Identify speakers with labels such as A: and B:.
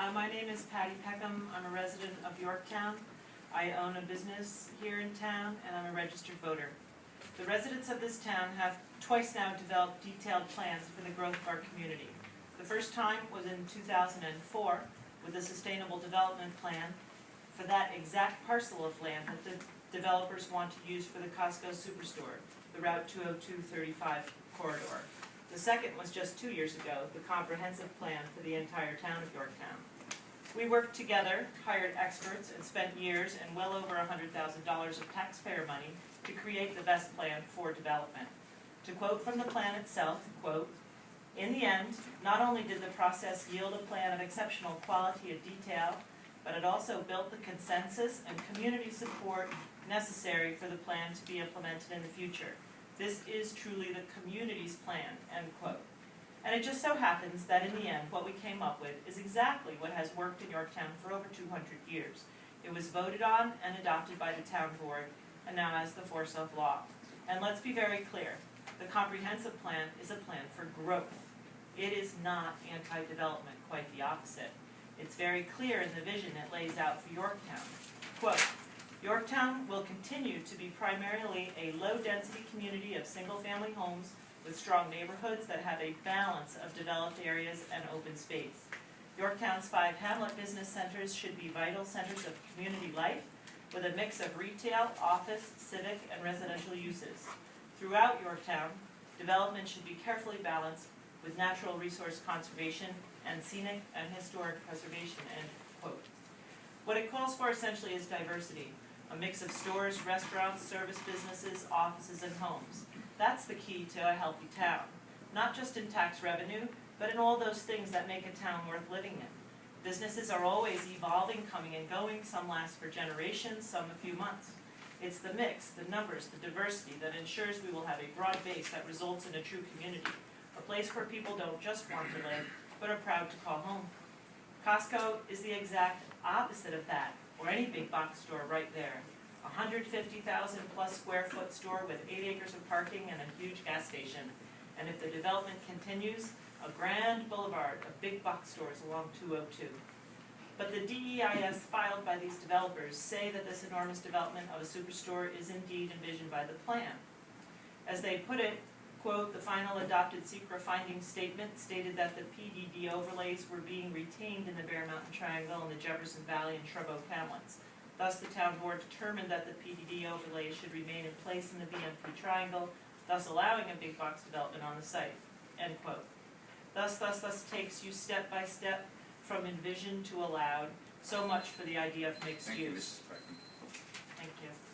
A: My name is Patty Peckham. I'm a resident of Yorktown. I own a business here in town, and I'm a registered voter. The residents of this town have twice now developed detailed plans for the growth of our community. The first time was in 2004 with a sustainable development plan for that exact parcel of land that the developers want to use for the Costco superstore, the Route 202-35 corridor. The second was just 2 years ago, the comprehensive plan for the entire town of Yorktown. We worked together, hired experts, and spent years and well over $100,000 of taxpayer money to create the best plan for development. To quote from the plan itself, quote, "In the end, not only did the process yield a plan of exceptional quality and detail, but it also built the consensus and community support necessary for the plan to be implemented in the future. This is truly the community's plan," end quote. And it just so happens that in the end, what we came up with is exactly what has worked in Yorktown for over 200 years. It was voted on and adopted by the town board, and now has the force of law. And let's be very clear, the comprehensive plan is a plan for growth. It is not anti-development, quite the opposite. It's very clear in the vision it lays out for Yorktown. Quote, "Yorktown will continue to be primarily a low-density community of single-family homes with strong neighborhoods that have a balance of developed areas and open space. Yorktown's 5 hamlet business centers should be vital centers of community life with a mix of retail, office, civic, and residential uses. Throughout Yorktown, development should be carefully balanced with natural resource conservation and scenic and historic preservation," end quote. What it calls for essentially is diversity, a mix of stores, restaurants, service businesses, offices, and homes. That's the key to a healthy town, not just in tax revenue, but in all those things that make a town worth living in. Businesses are always evolving, coming and going. Some last for generations, some a few months. It's the mix, the numbers, the diversity that ensures we will have a broad base that results in a true community, a place where people don't just want to live, but are proud to call home. Costco is the exact opposite of that, or any big box store right there. 150,000 plus square foot store with 8 acres of parking and a huge gas station. And if the development continues, a grand boulevard of big box stores along 202. But the DEIS filed by these developers say that this enormous development of a superstore is indeed envisioned by the plan. As they put it, quote, "The final adopted secret findings statement stated that the PDD overlays were being retained in the Bear Mountain Triangle and the Jefferson Valley and Shrub Oak hamlets. Thus, the town board determined that the PDD overlays should remain in place in the BMP Triangle, thus allowing a big box development on the site," end quote. Thus takes you step by step from envisioned to allowed. So much for the idea of mixed use.
B: Thank you, Mrs. Peckham.
A: Thank you.